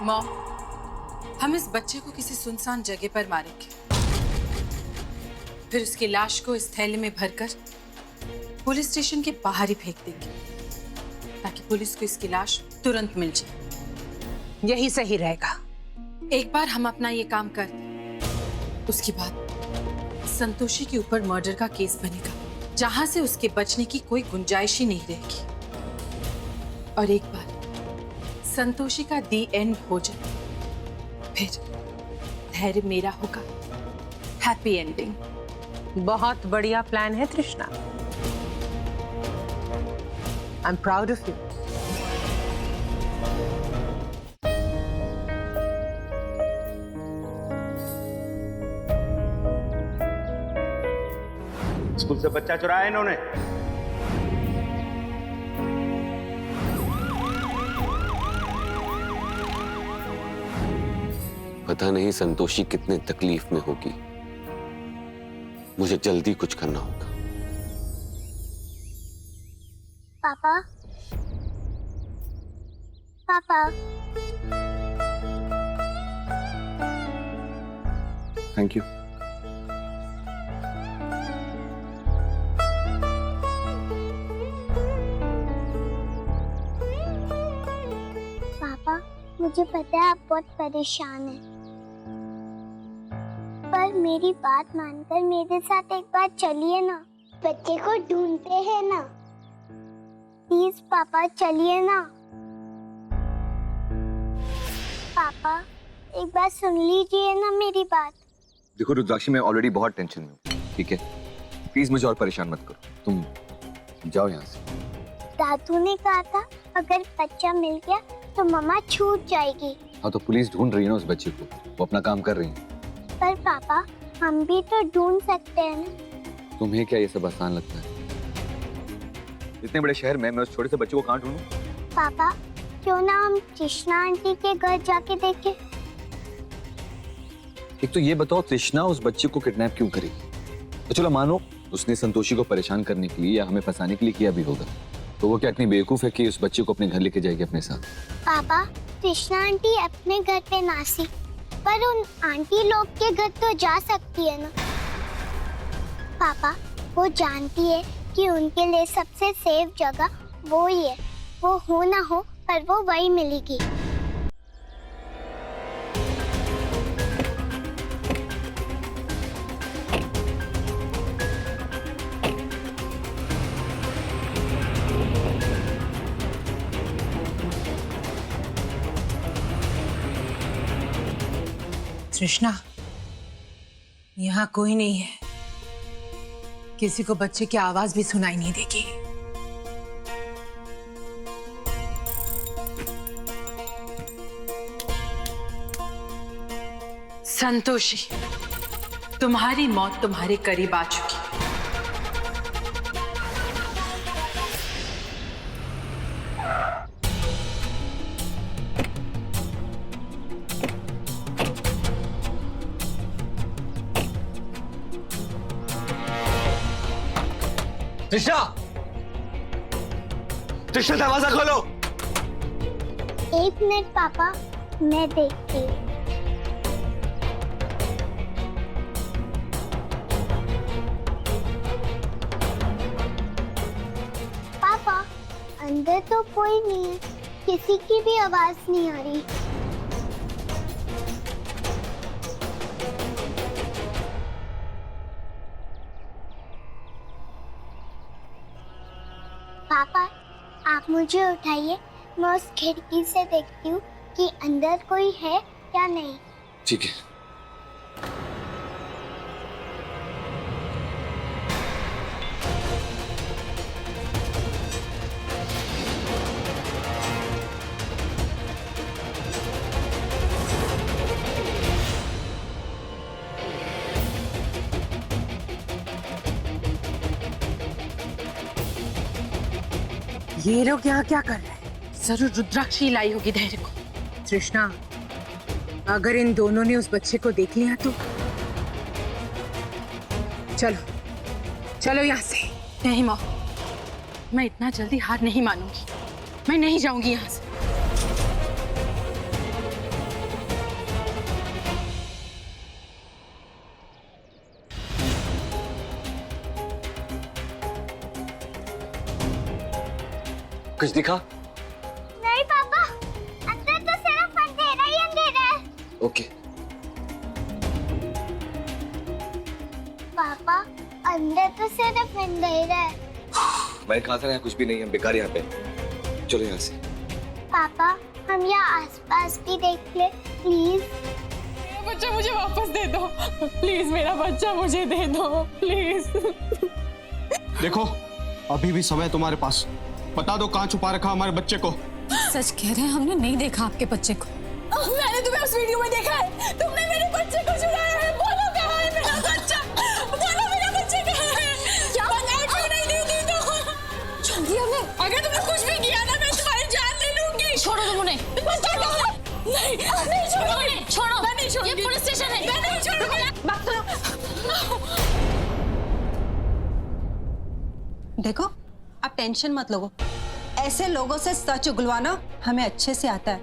माँ, हम इस बच्चे को किसी सुनसान जगह पर मारेंगे, फिर उसकी लाश को इस थैले में भरकर पुलिस स्टेशन के बाहर ही फेंक देंगे, ताकि पुलिस को इसकी लाश तुरंत मिल जाए। यही सही रहेगा। एक बार हम अपना ये काम कर दें, उसके बाद संतोषी के ऊपर मर्डर का केस बनेगा, जहां से उसके बचने की कोई गुंजाइश ही नहीं रहेगी। और एक बार संतोषी का दी एंड हो जाए, फिर धैर्य मेरा होगा, हैप्पी एंडिंग। बहुत बढ़िया प्लान है तृष्णा। I am proud of you. School से बच्चा चुराया इन्होंने। पता नहीं संतोषी कितने तकलीफ में होगी। मुझे जल्दी कुछ करना होगा। पापा, पापा, थैंक यू। पापा, मुझे पता है आप बहुत परेशान हैं, पर मेरी बात मानकर मेरे साथ एक बार चलिए ना। बच्चे को ढूंढते हैं ना। प्लीज पापा चलिए ना। पापा एक बार सुन लीजिए ना मेरी बात। देखो रुद्राक्षी, मैं ऑलरेडी बहुत टेंशन में हूँ, ठीक है? प्लीज मुझे और परेशान मत करो। तुम जाओ यहाँ से। दादू ने कहा था अगर बच्चा मिल गया तो मम्मा छूट जाएगी। हाँ तो पुलिस ढूंढ रही है ना उस बच्चे को, वो अपना काम कर रही है। पर पापा हम भी तो ढूंढ सकते हैं ना। तुम्हें क्या ये सब आसान लगता है? इतने बड़े शहर में मैं उस छोटे से बच्चे को कहाँ ढूंढूं? पापा क्यों ना हम तृष्णा आंटी के घर जाके देखें। एक तो ये बताओ, तृष्णा उस बच्चे को किडनैप क्यों करेगी? तो चलो मानो उसने संतोषी को परेशान करने के लिए या हमें फंसाने के लिए किया भी होगा, तो वो क्या इतनी बेवकूफ है कि उस बच्चे को अपने घर लेके जाएगी अपने साथ? पापा तृष्णा आंटी अपने घर पे नासी, पर उन आंटी लोग के घर तो जा सकती है ना। पापा वो जानती है कि उनके लिए सबसे सेफ जगह वो ही है। वो हो ना हो पर वो वही मिलेगी। तृष्णा, यहाँ कोई नहीं है। किसी को बच्चे की आवाज भी सुनाई नहीं देगी। संतोषी, तुम्हारी मौत तुम्हारे करीब आ चुकी। तृष्णा, तृष्णा दरवाजा खोलो। एक मिनट पापा, मैं देखती हूँ। पापा अंदर तो कोई नहीं है, किसी की भी आवाज नहीं आ रही। पापा आप मुझे उठाइए, मैं उस खिड़की से देखती हूँ कि अंदर कोई है या नहीं। ठीक है। ये लोग यहाँ क्या कर रहे हैं? जरूर रुद्राक्षी लाई होगी धैर्य को। तृष्णा, अगर इन दोनों ने उस बच्चे को देख लिया तो? चलो चलो यहाँ से। नहीं माँ, मैं इतना जल्दी हार नहीं मानूंगी। मैं नहीं जाऊंगी यहाँ से। कुछ दिखा? नहीं पापा, अंदर तो सिर्फ अंधेरा ही अंधेरा है। ओके। पापा, अंदर तो सिर्फ अंधेरा है। मैं कहा था यहाँ कुछ भी नहीं है, बेकार यहाँ पे। चलो यहाँ से। पापा, हम यहाँ आसपास भी देख ले प्लीज। बच्चा मुझे वापस दे दो प्लीज, मेरा बच्चा मुझे दे दो प्लीज। देखो, अभी भी समय तुम्हारे पास, बता दो कहाँ छुपा रखा हमारे बच्चे को। सच कह रहे हैं, हमने नहीं देखा आपके बच्चे को। मैंने तुम्हें उस वीडियो में देखा है, तुमने मेरे बच्चे को चुराया है। बोलो कहाँ है मेरा बच्चा, बोलो मेरा बच्चा कहाँ है। क्या क्यों नहीं दे दी तो जल्दी हमें, अगर तुमने कुछ भी किया ना मैं तुम्हारी जान ले लूंगी। छोड़ो तुम उन्हें। नहीं नहीं छोड़ो, छोड़ो, मैं नहीं छोड़ूंगी। ये पुलिस स्टेशन है, मैं नहीं छोड़ूंगी। बात करो। देखो, आप टेंशन मत लो, ऐसे लोगों से सच उगलवाना हमें अच्छे से आता है।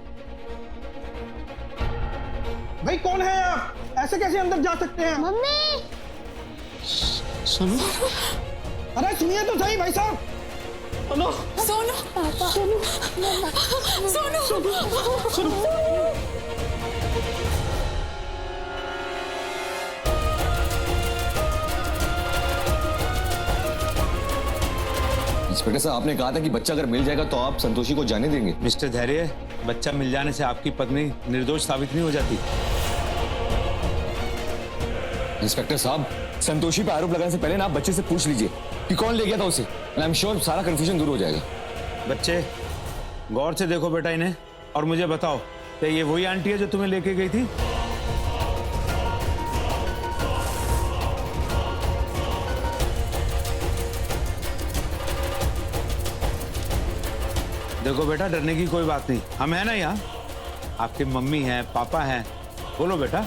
भाई कौन है आप? ऐसे कैसे अंदर जा सकते हैं? मम्मी, सुनो, अरे सुनिए तो सही भाई साहब। सुनो, सोनू, पापा, सोनू, इंस्पेक्टर साहब, आपने कहा था कि बच्चा अगर मिल जाएगा तो आप संतोषी को जाने देंगे। मिस्टर धैर्य, बच्चा मिल जाने से आपकी पत्नी निर्दोष साबित नहीं हो जाती। इंस्पेक्टर साहब, संतोषी पे आरोप लगाने से पहले ना आप बच्चे से पूछ लीजिए कि कौन ले गया था उसे। आई एम श्योर सारा कंफ्यूजन दूर हो जाएगा। बच्चे, गौर से देखो बेटा इन्हें, और मुझे बताओ, क्या ये वही आंटी है जो तुम्हें लेके गई थी? देखो बेटा, डरने की कोई बात नहीं, हम है ना यहाँ। आपके मम्मी हैं, पापा हैं, बोलो बेटा,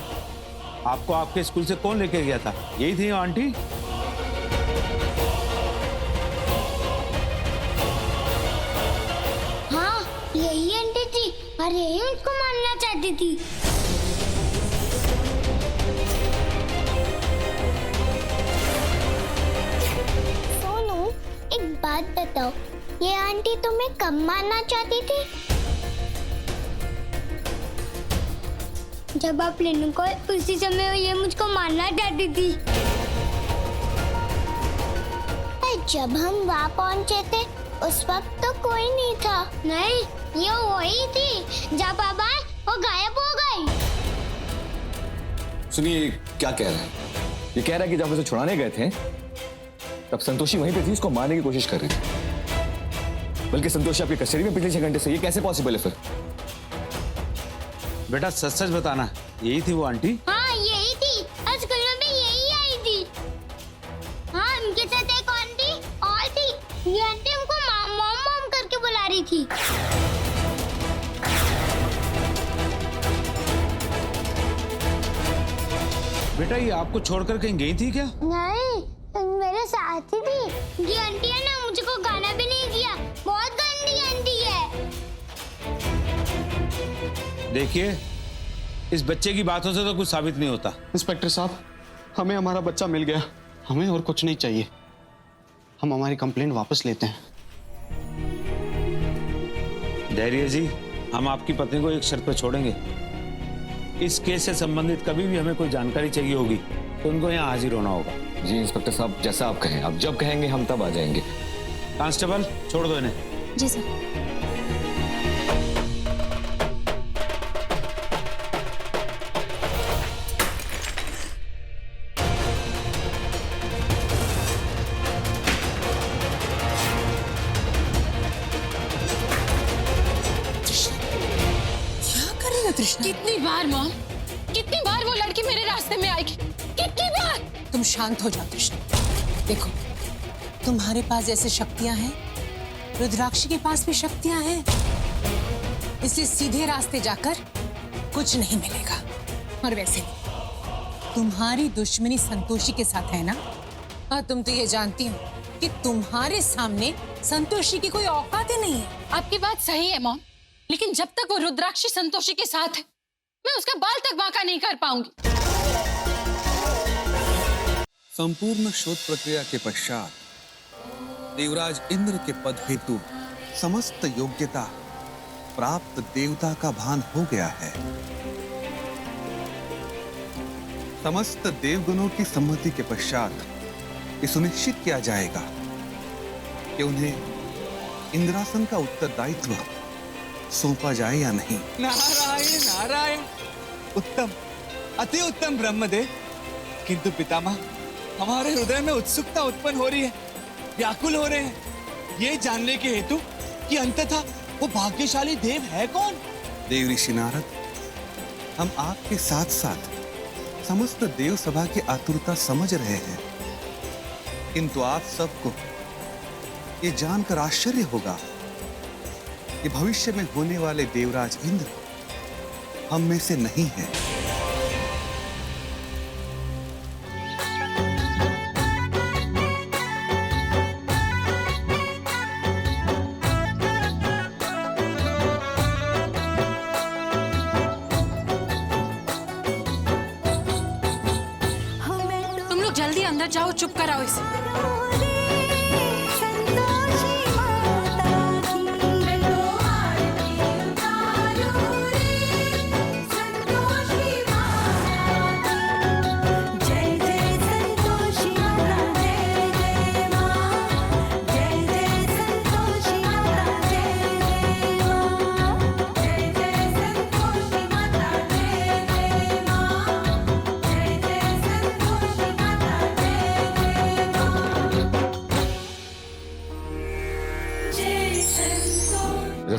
आपको आपके स्कूल से कौन लेके गया था? यही थी आंटी? हाँ यही आंटी थी और यही उसको मारना चाहती थी। सोनू, एक बात बताओ, ये आंटी तुम्हें कब मारना चाहती थी? जब आप लेने को उसी समय ये मुझको मारना चाहती थी। जब हम वहाँ पहुँचे थे उस वक्त तो कोई नहीं था। नहीं, ये वही थी। जब पापा वो गायब हो गई। सुनिए, क्या कह रहा है? ये कह रहा है कि जब उसे छुड़ाने गए थे तब संतोषी वहीं पे थी, उसको मारने की कोशिश कर रही थी। बल्कि संतोषी आपकी कस्टडी में पिछले 6 घंटे से। ये कैसे पॉसिबल है फिर? बेटा सच सच बताना, यही थी वो आंटी? हाँ यही थी, और स्कूल में भी यही आई थी। हाँ, उनके साथ एक आंटी और थी। ये आंटी हमको मॉम मॉम करके बुला रही थी। बेटा ये आपको छोड़कर कहीं गई थी क्या? नहीं, मेरे साथ ही थी। ये आंटी है ना, मुझको गाना भी नहीं दिया। बहुत गंदी आंटी है। देखिए, इस बच्चे की बातों से तो कुछ साबित नहीं होता। इंस्पेक्टर साहब, हमें हमारा बच्चा मिल गया, हमें और कुछ नहीं चाहिए। हम हमारी कंप्लेंट वापस लेते हैं। धैर्य जी, हम आपकी पत्नी को एक शर्त पर छोड़ेंगे। इस केस से संबंधित कभी भी हमें कोई जानकारी चाहिए होगी तो उनको यहाँ हाजिर होना होगा। जी इंस्पेक्टर साहब, जैसा आप कहें, आप जब कहेंगे हम तब आ जाएंगे। कांस्टेबल, छोड़ दो इन्हें। जी सर। कितनी बार मॉम, कितनी बार वो लड़की मेरे रास्ते में आएगी? कितनी बार? तुम शांत हो जाओ कृष्ण। देखो, तुम्हारे पास जैसे शक्तियां हैं, रुद्राक्ष के पास भी शक्तियां हैं। इसलिए सीधे रास्ते जाकर कुछ नहीं मिलेगा। और वैसे तुम्हारी दुश्मनी संतोषी के साथ है ना? और तुम तो ये जानती हो कि तुम्हारे सामने संतोषी की कोई औकात ही नहीं है। आपकी बात सही है मॉम, लेकिन जब तक वो रुद्राक्षी संतोषी के साथ है, मैं उसका बाल तक बांका नहीं कर पाऊंगी। संपूर्ण शोध प्रक्रिया के पश्चात देवराज इंद्र के पद हेतु समस्त योग्यता प्राप्त देवता का भान हो गया है। समस्त देवगणों की सम्मति के पश्चात ये सुनिश्चित किया जाएगा कि उन्हें इंद्रासन का उत्तरदायित्व सौंपा जाए या नहीं। नारायण नारायण, उत्तम, अति उत्तम ब्रह्मदेव। किंतु पितामह, हमारे हृदय में उत्सुकता उत्पन्न हो रही है, व्याकुल हो रहे हैं ये जानने के हेतु कि अंततः वो भाग्यशाली देव है कौन। देव ऋषि नारद, हम आपके साथ साथ समस्त देव सभा की आतुरता समझ रहे हैं, किंतु आप सबको ये जानकर आश्चर्य होगा कि भविष्य में होने वाले देवराज इंद्र हम में से नहीं है। तुम लोग जल्दी अंदर जाओ, चुप कराओ इसे।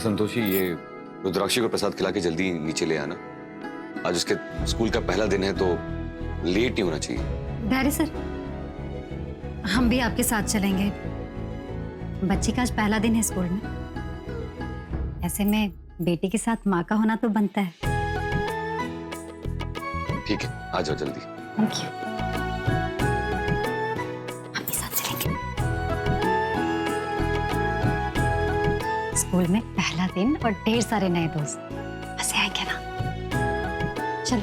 संतोषी, ये रुद्राक्षी को प्रसाद खिला के जल्दी नीचे ले आना। आज उसके स्कूल का पहला दिन है तो लेट नहीं होना चाहिए। डैडी सर, हम भी आपके साथ चलेंगे। बच्ची का आज पहला दिन है स्कूल में। ऐसे में बेटी के साथ माँ का होना तो बनता है। ठीक है, आ जाओ जल्दी। Thank you. हम भी साथ चलेंगे। स्कूल में पहला दिन और ढेर सारे नए दोस्त, मजे आएंगे ना। चलो।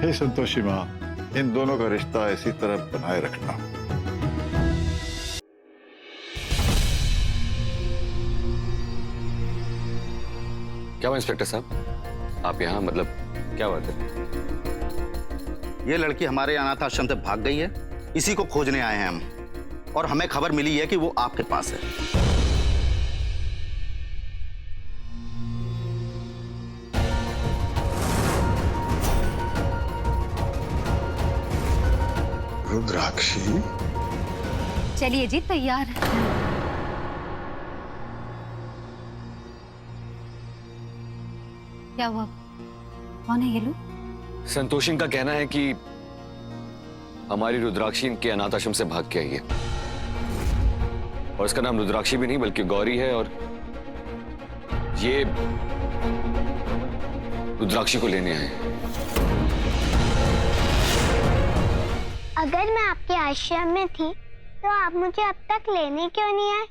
हे संतोषी माँ, इन दोनों का रिश्ता इसी तरह बनाए रखना। क्या हुआ इंस्पेक्टर साहब, आप यहाँ, मतलब क्या बात है? ये लड़की हमारे अनाथ आश्रम से भाग गई है, इसी को खोजने आए हैं हम, और हमें खबर मिली है कि वो आपके पास है। रुद्राक्षी, चलिए जी, तैयार है। क्या हुआ? कौन है ये लोग? संतोषी, इनका कहना है कि हमारी रुद्राक्षी इनके अनाथ आश्रम से भाग के आई है, और इसका नाम रुद्राक्षी भी नहीं बल्कि गौरी है, और ये रुद्राक्षी को लेने आए हैं। अगर मैं आपके आश्रम में थी तो आप मुझे अब तक लेने क्यों नहीं आए?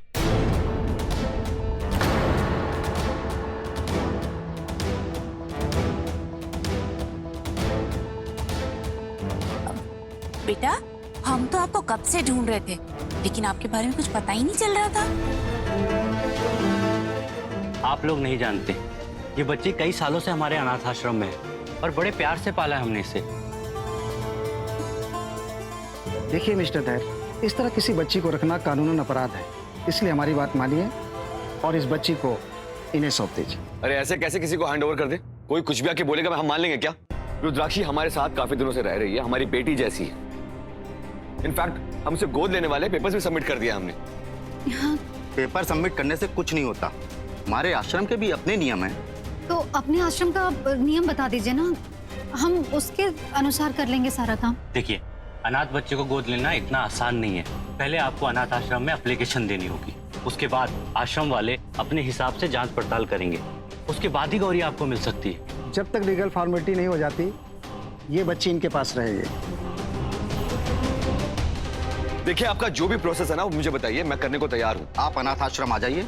बेटा, हम तो आपको कब से ढूंढ रहे थे, लेकिन आपके बारे में कुछ पता ही नहीं चल रहा था। आप लोग नहीं जानते, ये बच्ची कई सालों से हमारे अनाथ आश्रम में है और बड़े प्यार से पाला है हमने इसे। देखिए मिस्टर धैर, इस तरह किसी बच्ची को रखना कानूनन अपराध है, इसलिए हमारी बात मानिए और इस बच्ची को इन्हें सौंप दीजिए। अरे ऐसे कैसे किसी को हैंड ओवर कर दे? कोई कुछ भी आके बोलेगा हम मान लेंगे क्या? रुद्राक्षी हमारे साथ काफी दिनों से रह रही है, हमारी बेटी जैसी है। इनफैक्ट हमसे गोद लेने वाले पेपर्स भी सबमिट कर दिया हमने। पेपर सबमिट करने से कुछ नहीं होता, हमारे आश्रम के भी अपने नियम हैं। तो अपने आश्रम का नियम बता दीजिए ना, हम उसके अनुसार कर लेंगे सारा काम। देखिए, अनाथ बच्चे को गोद लेना इतना आसान नहीं है। पहले आपको अनाथ आश्रम में एप्लीकेशन देनी होगी, उसके बाद आश्रम वाले अपने हिसाब से जांच पड़ताल करेंगे, उसके बाद ही गौरी आपको मिल सकती है। जब तक लीगल फॉर्मेलिटी नहीं हो जाती, ये बच्ची इनके पास रहेगी। देखिए, आपका जो भी प्रोसेस है ना, वो मुझे बताइए, मैं करने को तैयार हूँ। आप अनाथ आश्रम आ जाइए,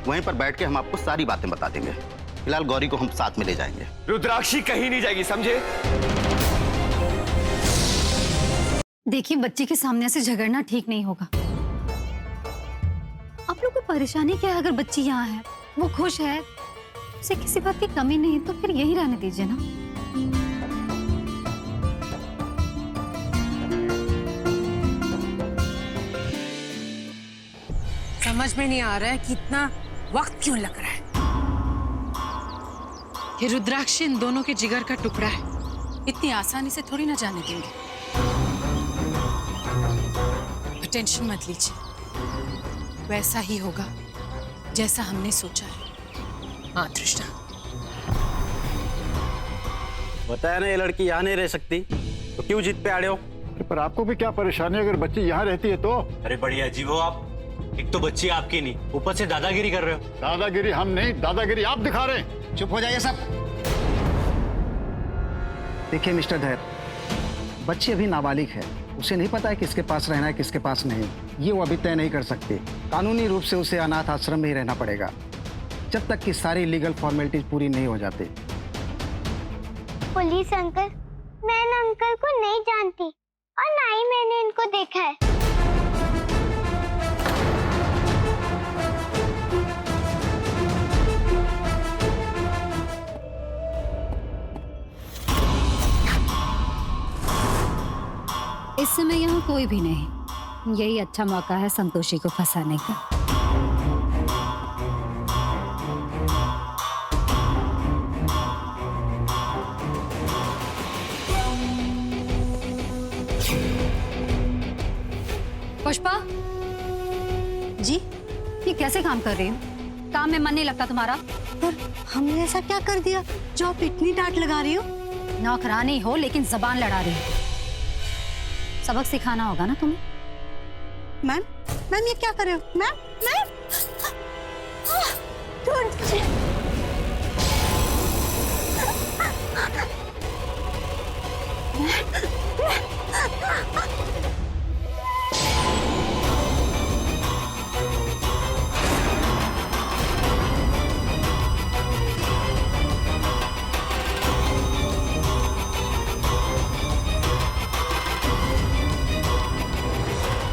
वहीं पर बैठ के हम आपको सारी बातें बता देंगे। फिलहाल गौरी को हम साथ में ले जाएंगे। रुद्राक्षी कहीं नहीं जाएगी, समझे? देखिए, बच्चे के सामने से झगड़ना ठीक नहीं होगा। आप लोग को परेशानी क्या है? अगर बच्ची यहाँ है, वो खुश है, उसे किसी बात की कमी नहीं, तो फिर यही रहने दीजिए ना। समझ में नहीं आ रहा है कि इतना वक्त क्यों लग रहा है। ये रुद्राक्षी इन दोनों के जिगर का टुकड़ा है, इतनी आसानी से थोड़ी ना जाने देंगे। टेंशन मत लीजिए, वैसा ही होगा जैसा हमने सोचा है। हाँ तृष्णा, बताया ना ये लड़की यहाँ नहीं रह सकती, तो क्यों जिद पे अड़े हो? पर आपको भी क्या परेशानी है अगर बच्ची यहाँ रहती है तो? अरे बड़ी अजीब हो आप, एक तो बच्ची आपकी नहीं, ऊपर से दादागिरी कर रहे हो। दादागिरी हम नहीं, दादागिरी आप दिखा रहे हैं। चुप हो जाइए सब। देखिए मिस्टर धैर, बच्ची अभी नाबालिग है, उसे नहीं पता है किसके पास रहना है किसके पास नहीं, ये वो अभी तय नहीं कर सकती। कानूनी रूप से उसे अनाथ आश्रम में ही रहना पड़ेगा जब तक कि सारी लीगल फॉर्मेलिटीज पूरी नहीं हो जाती। पुलिस अंकल, मैं इन अंकल को नहीं जानती और ना ही मैंने इनको देखा है। इस समय यहाँ कोई भी नहीं, यही अच्छा मौका है संतोषी को फंसाने का। पुष्पा जी, ये कैसे काम कर रही हो? काम में मन नहीं लगता तुम्हारा? पर हमने ऐसा क्या कर दिया जो आप इतनी डांट लगा रही हो? नौकरानी हो लेकिन जबान लड़ा रही हो। सबक सिखाना होगा ना तुम्हें। मैम, मैम ये क्या कर रहे हो? मैम, मैम,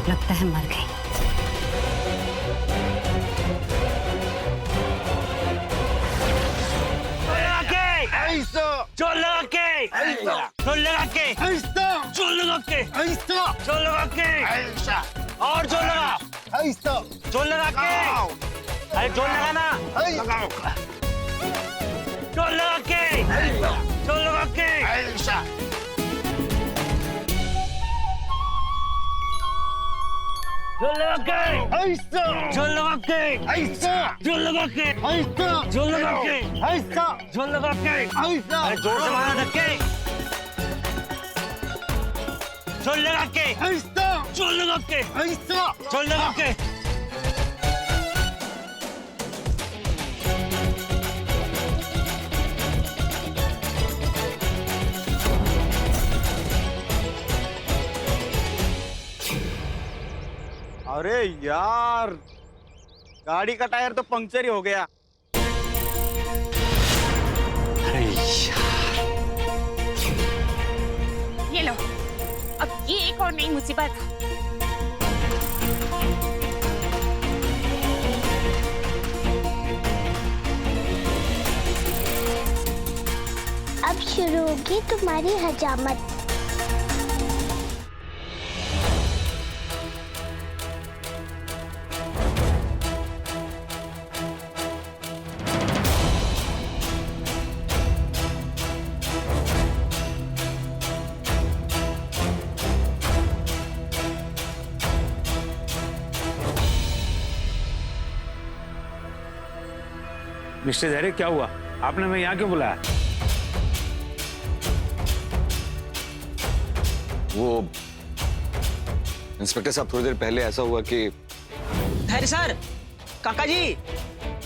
लगता है मर गई। जोर लगा के, जोर लगा के, जोर लगा के, जोर लगा के, और जोर लगा, जोर लगा के, अरे जोर लगा ना, जोर लगा के, जोर लगा के, जोर लगा के, जोर लगा के, जोर लगा के, जोर लगा के, जोर लगा के, अरे जोर से मारा धक्के, जोर लगा के, जोर लगा के, जोर लगा के। अरे यार, गाड़ी का टायर तो पंक्चर ही हो गया। अरे यार, ये लो, अब ये एक और नई मुसीबत। अब शुरू होगी तुम्हारी हजामत। मिस्टर धैर्य, क्या हुआ? आपने मैं यहाँ क्यों बुलाया? वो इंस्पेक्टर साहब, थोड़ी देर पहले ऐसा हुआ कि धैर्य सर, काका जी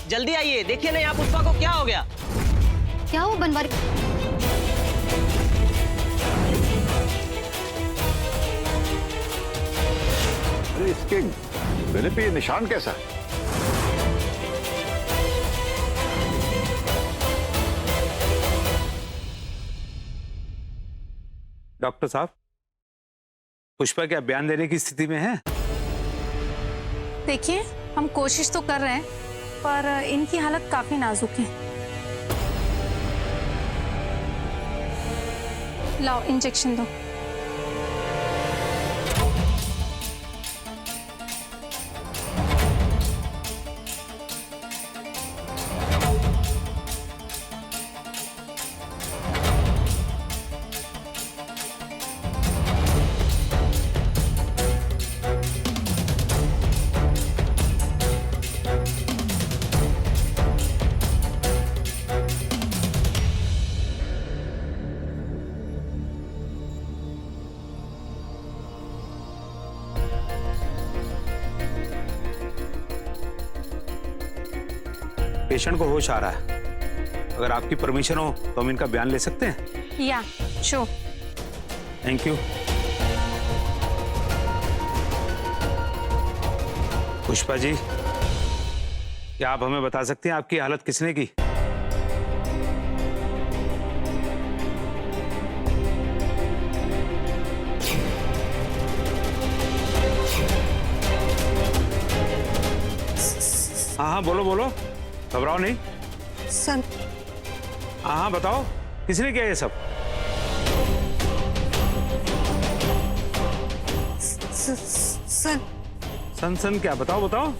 जल्दी आइए, देखिए ना यहाँ पुष्पा को क्या हो गया। क्या हो बनवारी? अरे इसके गले पे ये निशान कैसा है? डॉक्टर साहब, पुष्पा क्या बयान देने की स्थिति में है? देखिए, हम कोशिश तो कर रहे हैं, पर इनकी हालत काफी नाजुक है। लाओ इंजेक्शन दो। पेशेंट को होश आ रहा है। अगर आपकी परमिशन हो तो हम इनका बयान ले सकते हैं? या show. Thank you. Pushpa ji, क्या आप हमें बता सकते हैं आपकी हालत किसने की? हाँ हाँ बोलो बोलो, घबराओ नहीं। सर। हाँ हाँ बताओ, किसने किया ये सब? सर। सन क्या? बताओ बताओ।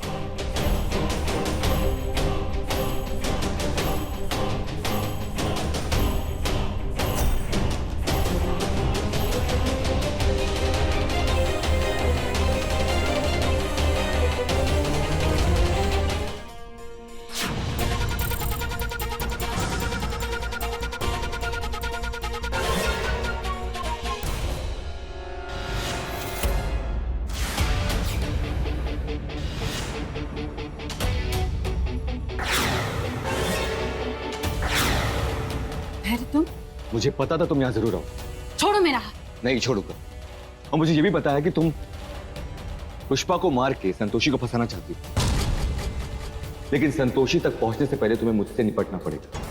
तुम? मुझे पता था तुम यहाँ जरूर आओ। छोड़ो मेरा हाथ। नहीं छोड़ूंगा। और मुझे ये भी पता है कि तुम पुष्पा को मार के संतोषी को फंसाना चाहती हो, लेकिन संतोषी तक पहुंचने से पहले तुम्हें मुझसे निपटना पड़ेगा।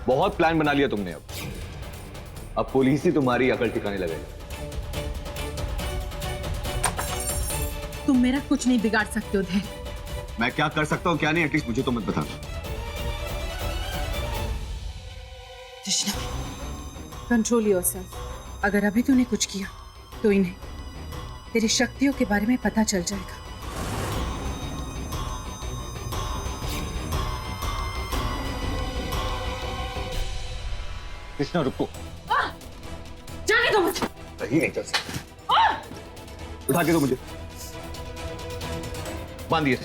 बहुत प्लान बना लिया तुमने। अब पुलिस ही तुम्हारी अकल ठिकाने लगेगी। तुम मेरा कुछ नहीं बिगाड़ सकते हो धैर्य। मैं क्या कर सकता हूँ क्या नहीं, एटलीस्ट मुझे तो मत बता। Krishna, control yourself. अगर अभी तूने कुछ किया तो इन्हें तेरी शक्तियों के बारे में पता चल जाएगा। कृष्णा रुको। जाने दो मुझे। सही नहीं चल सकता। उठा के दो मुझे। बांधिए।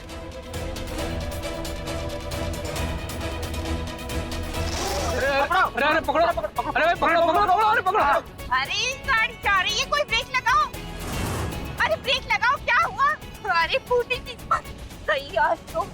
अरे पकड़ो, अरे पकड़ो। अरे गाड़ी जा रही है, कोई ब्रेक लगाओ। अरे ब्रेक लगाओ, क्या हुआ? अरे फूटी किस्मत। सही आज तो।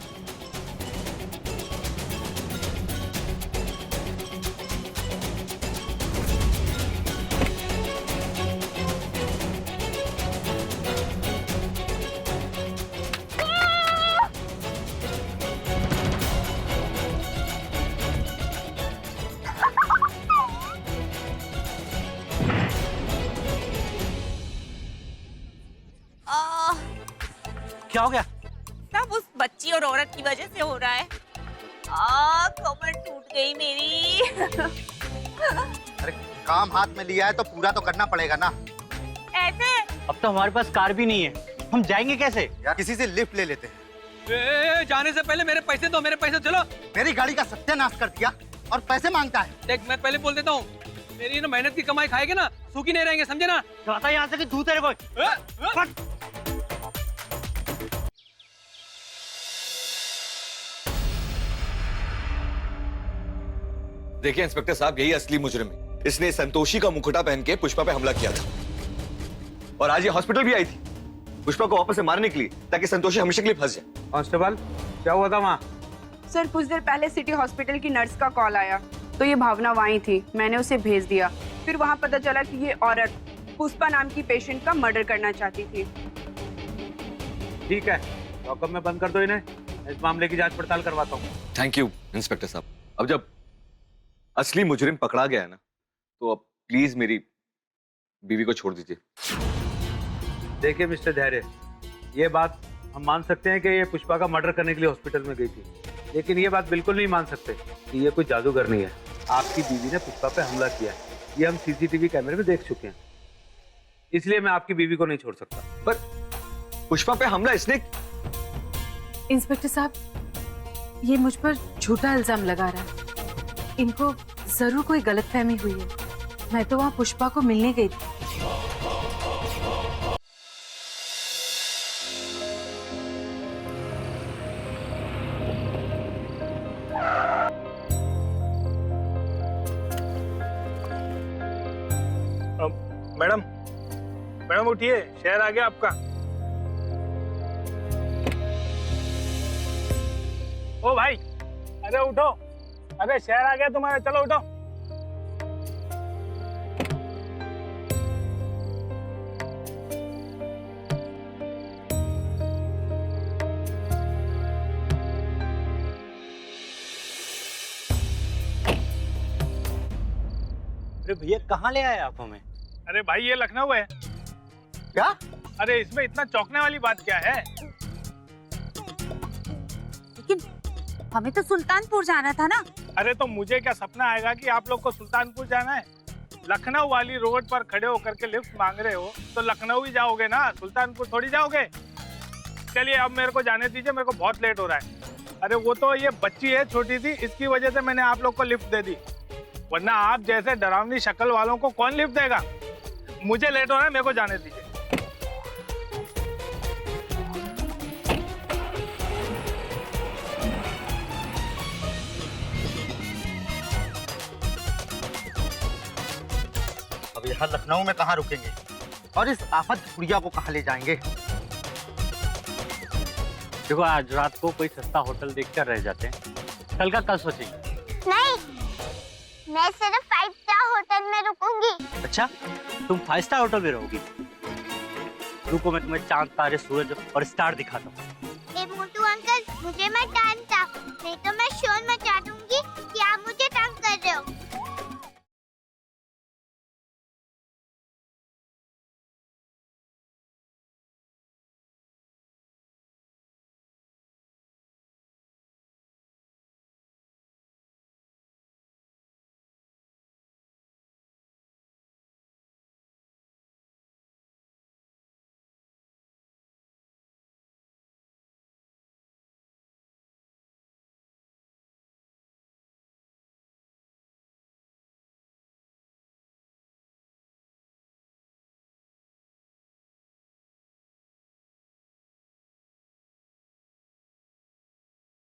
क्या हो गया? सब उस बच्ची और औरत की वजह से हो रहा है। कमर टूट गई मेरी। अरे काम हाथ में लिया है तो पूरा तो करना पड़ेगा ना। ऐसे? अब तो हमारे पास कार भी नहीं है, हम जाएंगे कैसे? यार किसी से लिफ्ट ले लेते हैं। जाने से पहले मेरे पैसे दो, मेरे पैसे। चलो। मेरी गाड़ी का सत्यानाश कर दिया और पैसे मांगता है। देख मैं पहले बोल देता हूँ, मेरी ना मेहनत की कमाई खाएगी ना, सूखी नहीं रहेंगे, समझे ना? जाता यहाँ से कि तू तेरे को। देखिए इंस्पेक्टर साहब, यही असली मुजरिम है। इसने संतोषी का मुखौटा पहन के पुष्पा पे हमला किया था और आज ये हॉस्पिटल भी आई थी पुष्पा को वापस से मारने के लिए, ताकि संतोषी हमेशा के लिए फंस जाए। कांस्टेबल, क्या हुआ था वहाँ? सर कुछ देर पहले सिटी हॉस्पिटल की नर्स का कॉल आया तो ये भावना वहीं थी, मैंने उसे भेज दिया। फिर वहाँ पता चला कि ये औरत पुष्पा नाम की पेशेंट का मर्डर करना चाहती थी। ठीक है, लॉकअप में बंद कर दो इन्हें, इस मामले की जांच पड़ताल करवाता हूँ। थैंक यू इंस्पेक्टर साहब। अब जब असली मुजरिम पकड़ा गया है ना, तो अब प्लीज मेरी बीवी को छोड़ दीजिए। देखिए मिस्टर धैर्य, ये बात हम मान सकते हैं कि ये पुष्पा का मर्डर करने के लिए हॉस्पिटल में गई थी, लेकिन ये बात बिल्कुल नहीं मान सकते कि ये कोई जादूगर नहीं है। आपकी बीवी ने पुष्पा पे हमला किया है, ये हम सीसीटीवी कैमरे में देख चुके हैं, इसलिए मैं आपकी बीवी को नहीं छोड़ सकता। पर पुष्पा पे हमला इसने? इंस्पेक्टर साहब, ये मुझ पर झूठा इल्जाम लगा रहा है। इनको जरूर कोई गलतफहमी हुई है। मैं तो वहां पुष्पा को मिलने गई थी। मैडम, मैडम उठिए, शहर आ गया आपका। ओ भाई, अरे उठो, अरे शहर आ गया तुम्हारा, चलो उठो। अरे भैया कहाँ ले आए आप हमें? अरे भाई ये लखनऊ है। क्या? अरे इसमें इतना चौंकने वाली बात क्या है? लेकिन हमें तो सुल्तानपुर जाना था ना। अरे तो मुझे क्या सपना आएगा कि आप लोग को सुल्तानपुर जाना है? लखनऊ वाली रोड पर खड़े होकर के लिफ्ट मांग रहे हो तो लखनऊ ही जाओगे ना, सुल्तानपुर थोड़ी जाओगे। चलिए अब मेरे को जाने दीजिए, मेरे को बहुत लेट हो रहा है। अरे वो तो ये बच्ची है छोटी सी, इसकी वजह से मैंने आप लोग को लिफ्ट दे दी, वरना आप जैसे डरावनी शक्ल वालों को कौन लिफ्ट देगा। मुझे लेट हो रहा है, मेरे को जाने दीजिए। अब यहाँ लखनऊ में कहाँ रुकेंगे और इस आफत गुड़िया को कहाँ ले जाएंगे? देखो आज रात को कोई सस्ता होटल देखकर रह जाते हैं, कल का कल सोचेंगे। नहीं, मैं सिर्फ 5 स्टार होटल में रुकूंगी। अच्छा, तुम 5 स्टार होटल में रहोगी? रुको मैं तुम्हें चांद तारे सूरज और स्टार दिखाता हूँ। ए मोटू अंकल, मुझे मत डांटना, नहीं तो मैं शोर मचा